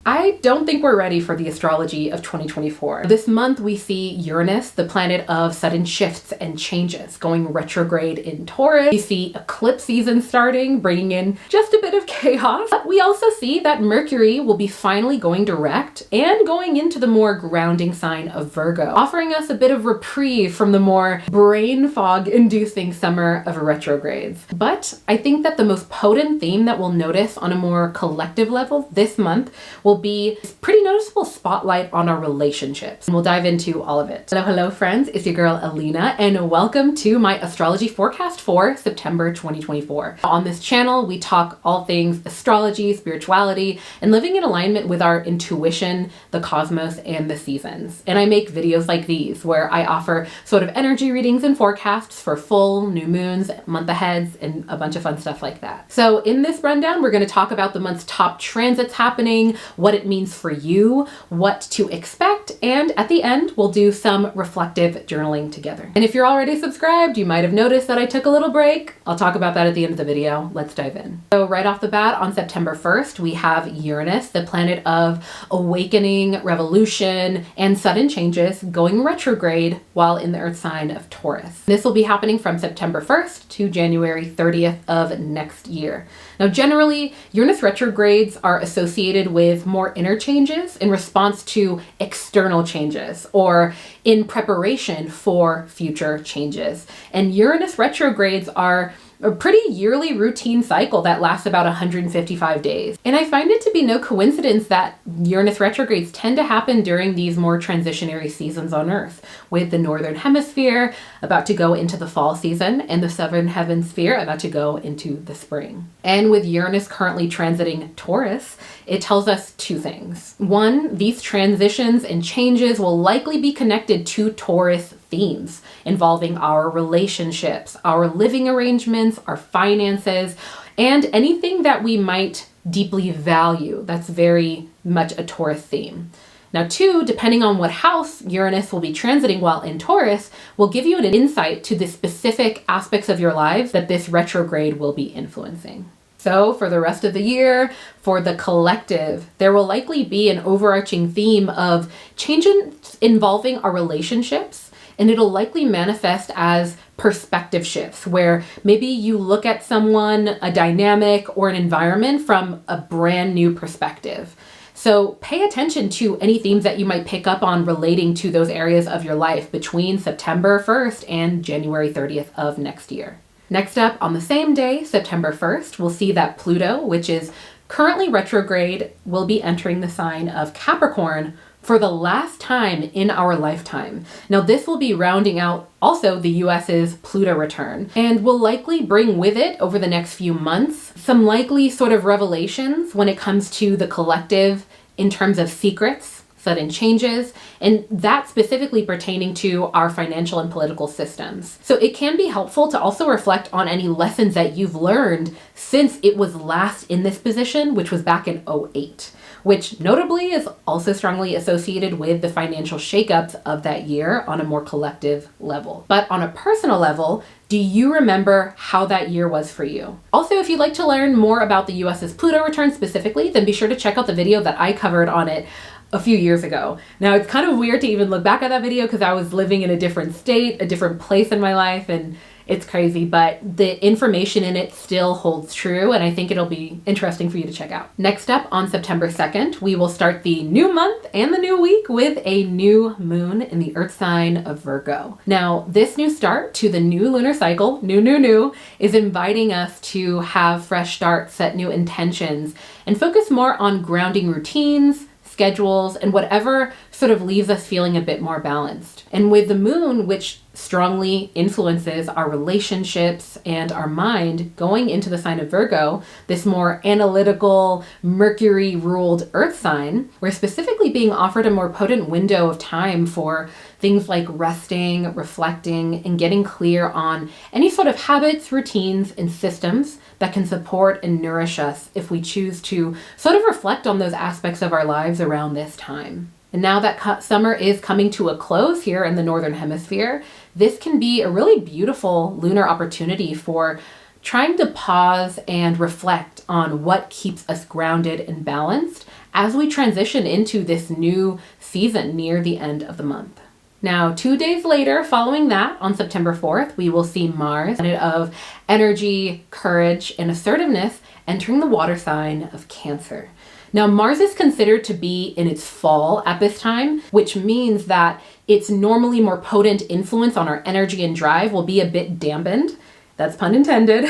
I don't think we're ready for the astrology of 2024. This month we see Uranus, the planet of sudden shifts and changes, going retrograde in Taurus. We see eclipse season starting, bringing in just a bit of chaos. But we also see that Mercury will be finally going direct and going into the more grounding sign of Virgo, offering us a bit of reprieve from the more brain fog inducing summer of retrogrades. But I think that the most potent theme that we'll notice on a more collective level this month will be a pretty noticeable spotlight on our relationships. And we'll dive into all of it. Hello friends, it's your girl Alina and welcome to my astrology forecast for September 2024. On this channel, we talk all things astrology, spirituality, and living in alignment with our intuition, the cosmos, and the seasons. And I make videos like these where I offer sort of energy readings and forecasts for full, new moons, month aheads, and a bunch of fun stuff like that. So in this rundown, we're going to talk about the month's top transits happening, what it means for you, what to expect, and at the end, we'll do some reflective journaling together. And if you're already subscribed, you might have noticed that I took a little break. I'll talk about that at the end of the video. Let's dive in. So right off the bat, on September 1st, we have Uranus, the planet of awakening, revolution, and sudden changes, going retrograde while in the Earth sign of Taurus. This will be happening from September 1st to January 30th of next year. Now, generally, Uranus retrogrades are associated with more inner changes in response to external changes or in preparation for future changes. And Uranus retrogrades are a pretty yearly routine cycle that lasts about 155 days. And I find it to be no coincidence that Uranus retrogrades tend to happen during these more transitionary seasons on Earth, with the Northern Hemisphere about to go into the fall season and the Southern Hemisphere about to go into the spring. And with Uranus currently transiting Taurus, it tells us two things. One, these transitions and changes will likely be connected to Taurus themes involving our relationships, our living arrangements, our finances, and anything that we might deeply value. That's very much a Taurus theme. Now, two, depending on what house Uranus will be transiting while in Taurus, will give you an insight to the specific aspects of your lives that this retrograde will be influencing. So for the rest of the year, for the collective, there will likely be an overarching theme of changes involving our relationships, and it'll likely manifest as perspective shifts where maybe you look at someone, a dynamic, or an environment from a brand new perspective. So pay attention to any themes that you might pick up on relating to those areas of your life between September 1st and January 30th of next year. Next up, on the same day, September 1st, we'll see that Pluto, which is currently retrograde, will be entering the sign of Capricorn for the last time in our lifetime. Now, this will be rounding out also the US's Pluto return and will likely bring with it over the next few months some likely sort of revelations when it comes to the collective in terms of secrets, sudden changes, and that specifically pertaining to our financial and political systems. So it can be helpful to also reflect on any lessons that you've learned since it was last in this position, which was back in 2008. Which notably is also strongly associated with the financial shakeups of that year on a more collective level. But on a personal level, do you remember how that year was for you? Also, if you'd like to learn more about the US's Pluto return specifically, then be sure to check out the video that I covered on it a few years ago. Now, it's kind of weird to even look back at that video because I was living in a different state, a different place in my life, and it's crazy, but the information in it still holds true, and I think it'll be interesting for you to check out. Next up, on September 2nd, we will start the new month and the new week with a new moon in the Earth sign of Virgo. Now, this new start to the new lunar cycle, new, is inviting us to have fresh starts, set new intentions, and focus more on grounding routines, schedules, and whatever sort of leaves us feeling a bit more balanced. And with the moon, which strongly influences our relationships and our mind going into the sign of Virgo, this more analytical, Mercury-ruled Earth sign, we're specifically being offered a more potent window of time for things like resting, reflecting, and getting clear on any sort of habits, routines, and systems that can support and nourish us if we choose to sort of reflect on those aspects of our lives around this time. And now that summer is coming to a close here in the Northern Hemisphere, this can be a really beautiful lunar opportunity for trying to pause and reflect on what keeps us grounded and balanced as we transition into this new season near the end of the month. Now, 2 days later, following that, on September 4th, we will see Mars, planet of energy, courage, and assertiveness, entering the water sign of Cancer. Now, Mars is considered to be in its fall at this time, which means that its normally more potent influence on our energy and drive will be a bit dampened. That's pun intended.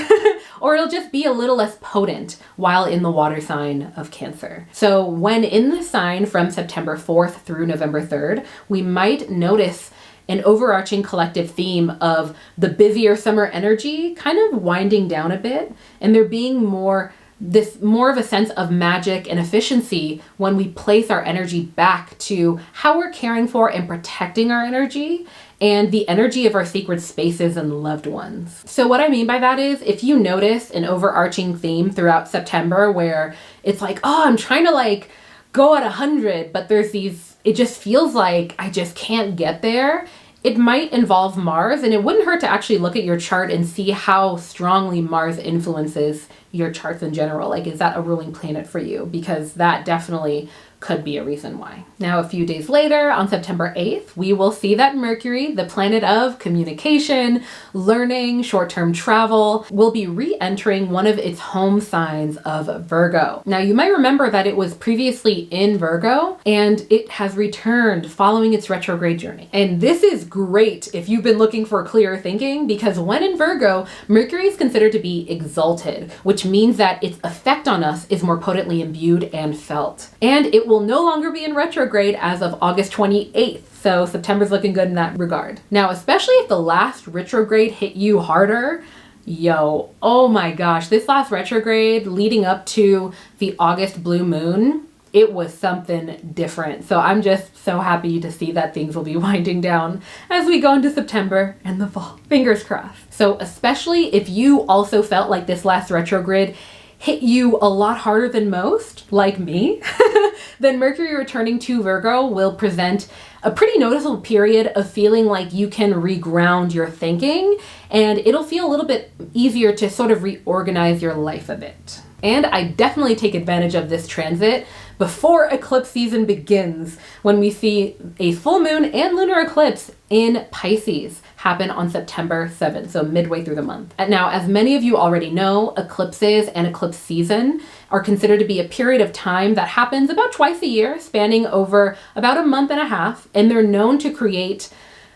Or it'll just be a little less potent while in the water sign of Cancer. So when in the sign from September 4th through November 3rd, we might notice an overarching collective theme of the busier summer energy kind of winding down a bit, and there being more of a sense of magic and efficiency when we place our energy back to how we're caring for and protecting our energy and the energy of our sacred spaces and loved ones. So what I mean by that is, if you notice an overarching theme throughout September where it's like, oh, I'm trying to like go at 100, but it just feels like I just can't get there. It might involve Mars, and it wouldn't hurt to actually look at your chart and see how strongly Mars influences your charts in general. Like, is that a ruling planet for you? Because that definitely could be a reason why. Now, a few days later, on September 8th, we will see that Mercury, the planet of communication, learning, short-term travel, will be re-entering one of its home signs of Virgo. Now, you might remember that it was previously in Virgo, and it has returned following its retrograde journey. And this is great if you've been looking for clearer thinking, because when in Virgo, Mercury is considered to be exalted, which means that its effect on us is more potently imbued and felt. And it will no longer be in retrograde as of August 28th. So September's looking good in that regard. Now, especially if the last retrograde hit you harder, oh my gosh, this last retrograde leading up to the August blue moon, it was something different. So I'm just so happy to see that things will be winding down as we go into September and the fall. Fingers crossed. So especially if you also felt like this last retrograde hit you a lot harder than most, like me, then Mercury returning to Virgo will present a pretty noticeable period of feeling like you can reground your thinking, and it'll feel a little bit easier to sort of reorganize your life a bit. And I definitely take advantage of this transit before eclipse season begins, when we see a full moon and lunar eclipse in Pisces happen on September 7th, so midway through the month. And now, as many of you already know, eclipses and eclipse season are considered to be a period of time that happens about twice a year, spanning over about a month and a half, and they're known to create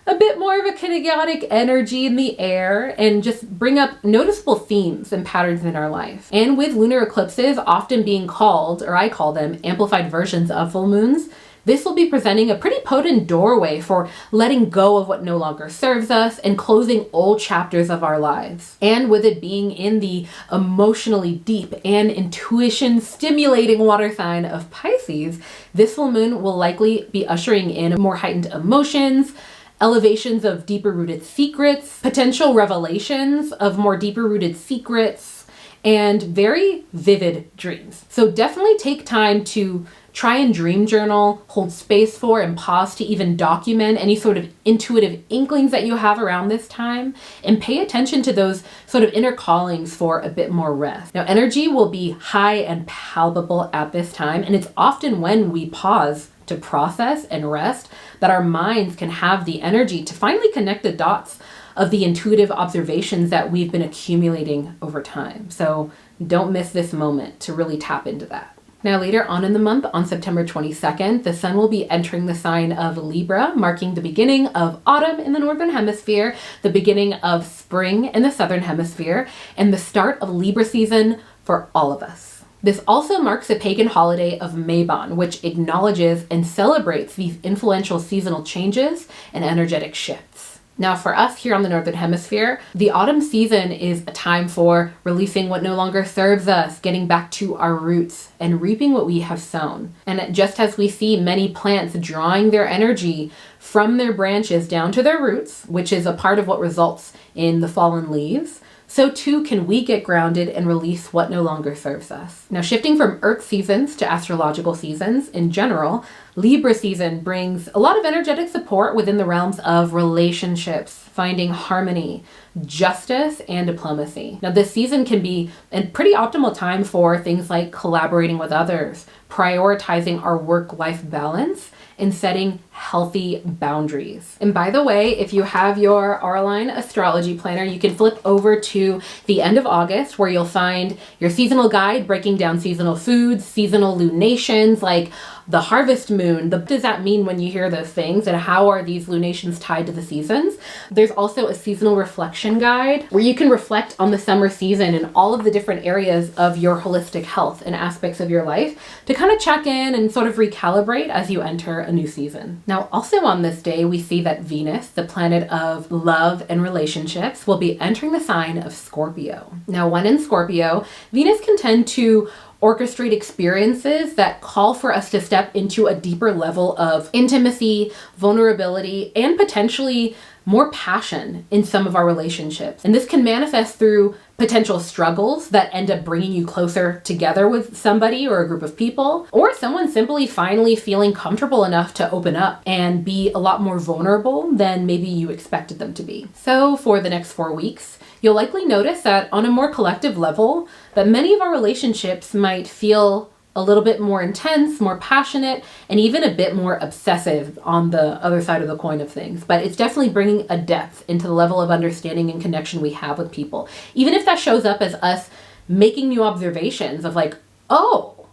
a bit more of a chaotic energy in the air and just bring up noticeable themes and patterns in our life. And with lunar eclipses often being called, or I call them, amplified versions of full moons, this will be presenting a pretty potent doorway for letting go of what no longer serves us and closing old chapters of our lives. And with it being in the emotionally deep and intuition stimulating water sign of Pisces, this full moon will likely be ushering in more heightened emotions, elevations of deeper rooted secrets, potential revelations of more deeper rooted secrets, and very vivid dreams. So definitely take time to try and dream journal, hold space for, and pause to even document any sort of intuitive inklings that you have around this time, and pay attention to those sort of inner callings for a bit more rest. Now, energy will be high and palpable at this time, and it's often when we pause to process and rest that our minds can have the energy to finally connect the dots of the intuitive observations that we've been accumulating over time. So don't miss this moment to really tap into that. Now, later on in the month, on September 22nd, the sun will be entering the sign of Libra, marking the beginning of autumn in the Northern Hemisphere, the beginning of spring in the Southern Hemisphere, and the start of Libra season for all of us. This also marks a pagan holiday of Mabon, which acknowledges and celebrates these influential seasonal changes and energetic shifts. Now, for us here on the Northern Hemisphere, the autumn season is a time for releasing what no longer serves us, getting back to our roots, and reaping what we have sown. And just as we see many plants drawing their energy from their branches down to their roots, which is a part of what results in the fallen leaves, so too can we get grounded and release what no longer serves us. Now, shifting from Earth seasons to astrological seasons in general, Libra season brings a lot of energetic support within the realms of relationships, finding harmony, justice, and diplomacy. Now, this season can be a pretty optimal time for things like collaborating with others, prioritizing our work-life balance and setting healthy boundaries. And by the way, if you have your Auraline astrology planner, you can flip over to the end of August where you'll find your seasonal guide breaking down seasonal foods, seasonal lunations, like the harvest moon. What does that mean when you hear those things, and how are these lunations tied to the seasons? There's also a seasonal reflection guide where you can reflect on the summer season and all of the different areas of your holistic health and aspects of your life to kind of check in and sort of recalibrate as you enter a new season. Now, also on this day, we see that Venus, the planet of love and relationships, will be entering the sign of Scorpio. Now, when in Scorpio, Venus can tend to orchestrate experiences that call for us to step into a deeper level of intimacy, vulnerability, and potentially more passion in some of our relationships. And this can manifest through potential struggles that end up bringing you closer together with somebody or a group of people, or someone simply finally feeling comfortable enough to open up and be a lot more vulnerable than maybe you expected them to be. So for the next 4 weeks, you'll likely notice that on a more collective level, that many of our relationships might feel a little bit more intense, more passionate, and even a bit more obsessive on the other side of the coin of things. But it's definitely bringing a depth into the level of understanding and connection we have with people. Even if that shows up as us making new observations of like, oh,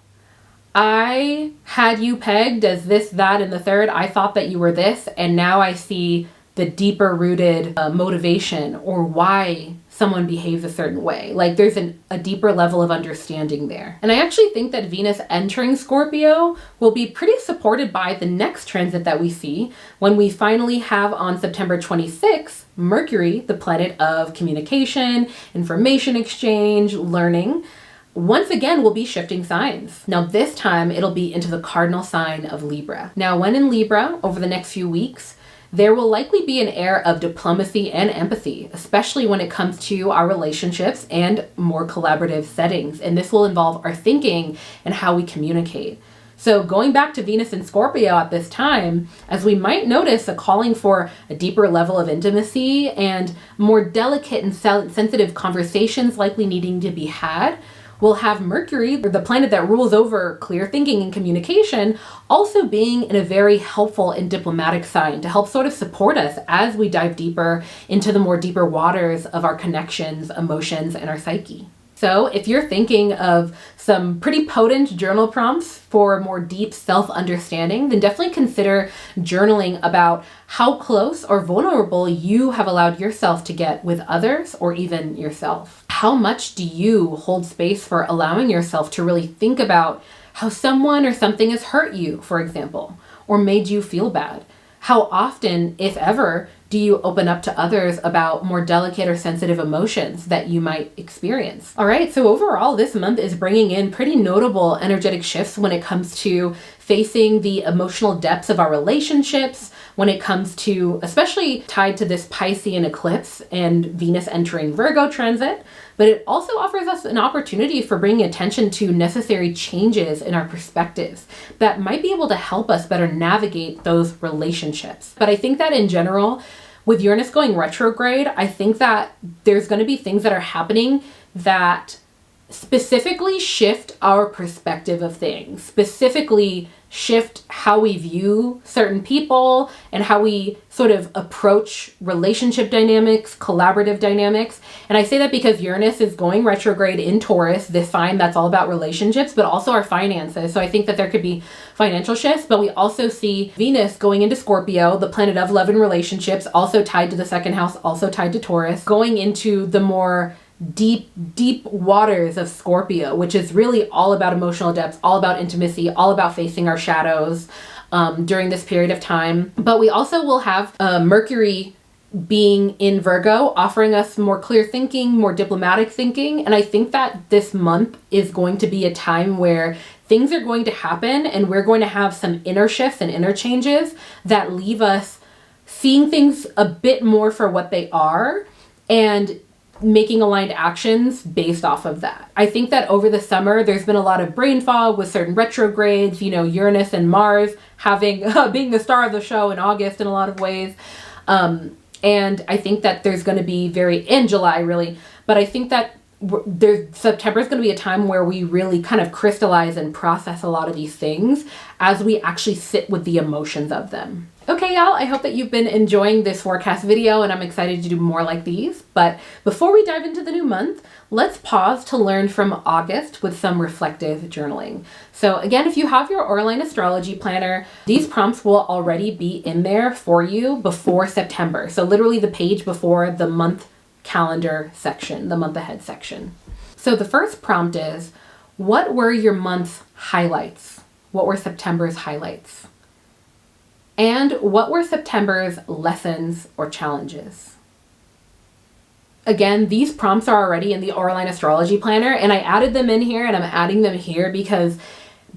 I had you pegged as this, that, and the third. I thought that you were this, and now I see the deeper rooted motivation or why someone behaves a certain way. Like there's a deeper level of understanding there. And I actually think that Venus entering Scorpio will be pretty supported by the next transit that we see when we finally have on September 26th, Mercury, the planet of communication, information exchange, learning, once again will be shifting signs. Now this time it'll be into the cardinal sign of Libra. Now when in Libra over the next few weeks, there will likely be an air of diplomacy and empathy, especially when it comes to our relationships and more collaborative settings. And this will involve our thinking and how we communicate. So going back to Venus and Scorpio at this time, as we might notice a calling for a deeper level of intimacy and more delicate and sensitive conversations likely needing to be had, we'll have Mercury, the planet that rules over clear thinking and communication, also being in a very helpful and diplomatic sign to help sort of support us as we dive deeper into the more deeper waters of our connections, emotions, and our psyche. So if you're thinking of some pretty potent journal prompts for more deep self-understanding, then definitely consider journaling about how close or vulnerable you have allowed yourself to get with others or even yourself. How much do you hold space for allowing yourself to really think about how someone or something has hurt you, for example, or made you feel bad? How often, if ever, do you open up to others about more delicate or sensitive emotions that you might experience? All right, so overall, this month is bringing in pretty notable energetic shifts when it comes to facing the emotional depths of our relationships, when it comes to, especially tied to this Piscean eclipse and Venus entering Virgo transit, but it also offers us an opportunity for bringing attention to necessary changes in our perspectives that might be able to help us better navigate those relationships. But I think that in general, with Uranus going retrograde, I think that there's going to be things that are happening that specifically shift our perspective of things, specifically shift how we view certain people and how we sort of approach relationship dynamics, collaborative dynamics. And I say that because Uranus is going retrograde in Taurus, this sign that's all about relationships, but also our finances. So I think that there could be financial shifts, but we also see Venus going into Scorpio, the planet of love and relationships, also tied to the second house, also tied to Taurus, going into the more deep waters of Scorpio, which is really all about emotional depth, all about intimacy, all about facing our shadows during this period of time. But we also will have Mercury being in Virgo, offering us more clear thinking, more diplomatic thinking. And I think that this month is going to be a time where things are going to happen and we're going to have some inner shifts and inner changes that leave us seeing things a bit more for what they are and making aligned actions based off of that. I think that over the summer, there's been a lot of brain fog with certain retrogrades, you know, Uranus and Mars having being the star of the show in August in a lot of ways. And I think that there's going to be in July really, but I think that September is going to be a time where we really kind of crystallize and process a lot of these things as we actually sit with the emotions of them. Okay, y'all, I hope that you've been enjoying this forecast video, and I'm excited to do more like these. But before we dive into the new month, let's pause to learn from August with some reflective journaling. So again, if you have your Auraline Astrology Planner, these prompts will already be in there for you before September. So literally the page before the month calendar section, the month ahead section. So the first prompt is, what were your month's highlights? What were September's highlights? And what were September's lessons or challenges? Again, these prompts are already in the Auraline Astrology Planner, and I added them in here, and I'm adding them here because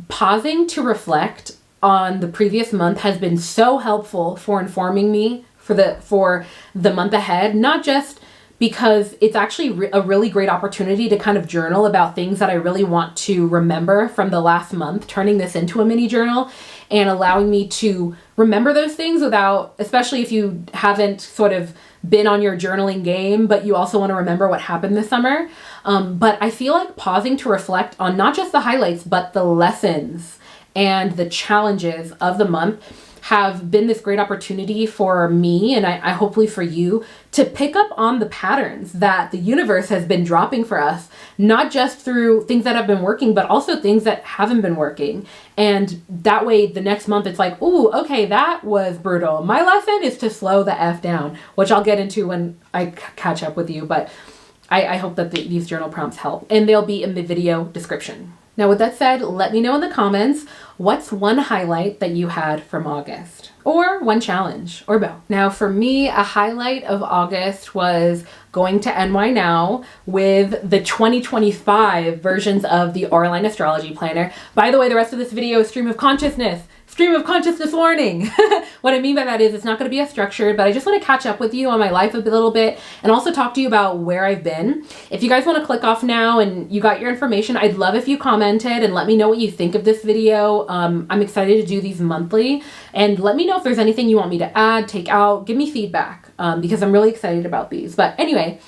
pausing to reflect on the previous month has been so helpful for informing me for the month ahead, not just because it's actually a really great opportunity to kind of journal about things that I really want to remember from the last month, turning this into a mini journal and allowing me to remember those things without, especially if you haven't sort of been on your journaling game, but you also want to remember what happened this summer. But I feel like pausing to reflect on not just the highlights, but the lessons and the challenges of the month have been this great opportunity for me, and I hopefully for you, to pick up on the patterns that the universe has been dropping for us, not just through things that have been working, but also things that haven't been working. And that way the next month it's like, ooh, okay, that was brutal. My lesson is to slow the F down, which I'll get into when I catch up with you, but I hope that these journal prompts help, and they'll be in the video description. Now, with that said, let me know in the comments, what's one highlight that you had from August? Or one challenge, or both. Now, for me, a highlight of August was going to NY Now with the 2025 versions of the Auraline Astrology Planner. By the way, the rest of this video is stream of consciousness warning. What I mean by that is it's not going to be as structured, but I just want to catch up with you on my life a little bit and also talk to you about where I've been. If you guys want to click off now and you got your information, I'd love if you commented and let me know what you think of this video. I'm excited to do these monthly, and let me know if there's anything you want me to add, take out, give me feedback, because I'm really excited about these. But anyway,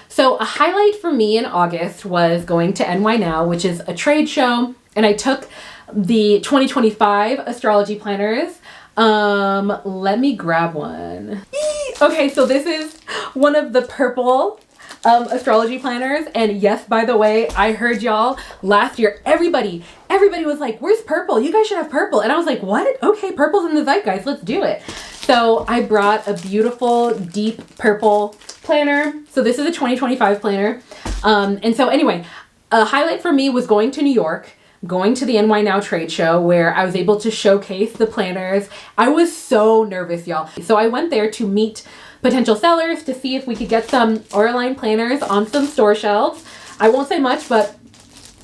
so a highlight for me in August was going to NY Now, which is a trade show, and I took the 2025 astrology planners. Let me grab one. Okay, so this is one of the purple astrology planners, and yes, by the way, I heard y'all last year, everybody was like, where's purple? You guys should have purple. And I was like, what? Okay, purple's in the zeitgeist, let's do it. So I brought a beautiful deep purple planner. So this is a 2025 planner. And so anyway, a highlight for me was going to New York, going to the NY Now trade show where I was able to showcase the planners. I was so nervous, y'all. So I went there to meet potential sellers to see if we could get some Auraline planners on some store shelves. I won't say much, but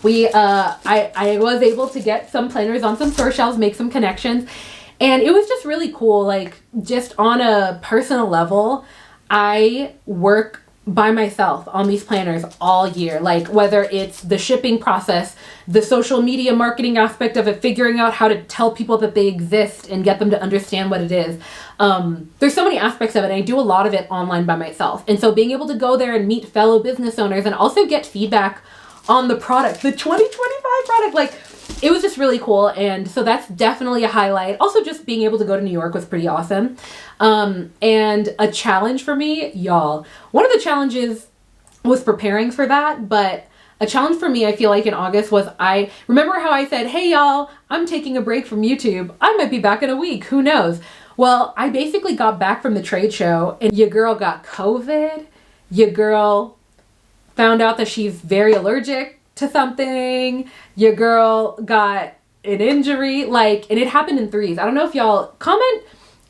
I was able to get some planners on some store shelves, make some connections. And it was just really cool. Like, just on a personal level, I work by myself on these planners all year. Like, whether it's the shipping process, the social media marketing aspect of it, figuring out how to tell people that they exist and get them to understand what it is. There's so many aspects of it, and I do a lot of it online by myself. And so being able to go there and meet fellow business owners and also get feedback on the product, the 2025 product, like, it was just really cool. And so that's definitely a highlight. Also, just being able to go to New York was pretty awesome. And a challenge for me, y'all, one of the challenges was preparing for that, but a challenge for me, I feel like in August was, I remember how I said, hey y'all, I'm taking a break from YouTube. I might be back in a week, who knows? Well, I basically got back from the trade show and your girl got COVID. Your girl found out that she's very allergic to something. Your girl got an injury, like, and it happened in threes. I don't know if y'all comment.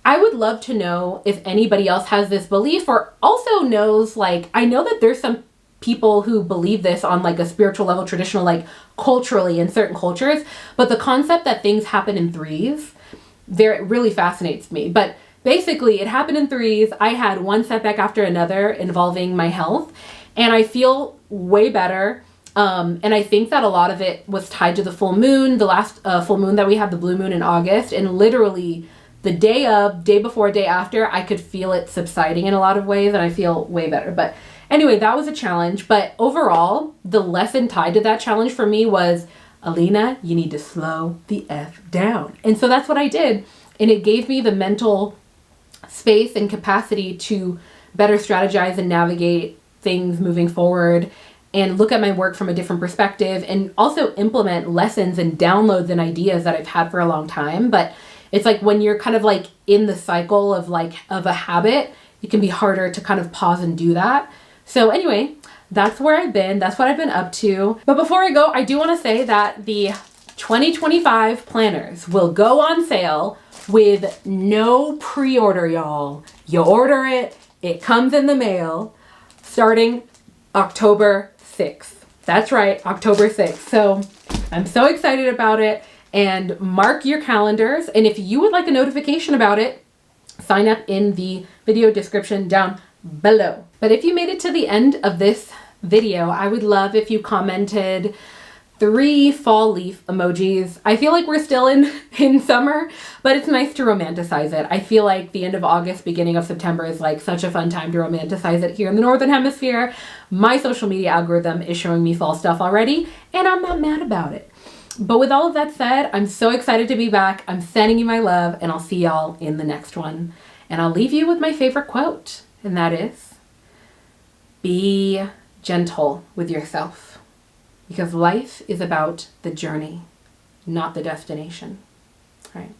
I would love to know if anybody else has this belief or also knows, like, I know that there's some people who believe this on like a spiritual level, traditional, like culturally in certain cultures, but the concept that things happen in threes, it really fascinates me. But basically it happened in threes. I had one setback after another involving my health, and I feel way better. And I think that a lot of it was tied to the full moon, the last full moon that we had, the blue moon in August, and literally the day before, day after, I could feel it subsiding in a lot of ways, and I feel way better. But Anyway, that was a challenge, but overall, the lesson tied to that challenge for me was, Alina, you need to slow the F down. And so that's what I did. And it gave me the mental space and capacity to better strategize and navigate things moving forward and look at my work from a different perspective and also implement lessons and downloads and ideas that I've had for a long time. But it's like when you're kind of like in the cycle of a habit, it can be harder to kind of pause and do that. So anyway, that's where I've been. That's what I've been up to. But before I go, I do want to say that the 2025 planners will go on sale with no pre-order, y'all. You order it, it comes in the mail starting October 6th. That's right, October 6th. So I'm so excited about it, and mark your calendars. And if you would like a notification about it, sign up in the video description down below. But if you made it to the end of this video, I would love if you commented 3 fall leaf emojis. I feel like we're still in summer, but it's nice to romanticize it. I feel like the end of August, beginning of September is like such a fun time to romanticize it here in the Northern Hemisphere. My social media algorithm is showing me fall stuff already, and I'm not mad about it. But with all of that said, I'm so excited to be back. I'm sending you my love, and I'll see y'all in the next one. And I'll leave you with my favorite quote, and that is, be gentle with yourself, because life is about the journey, not the destination. All right.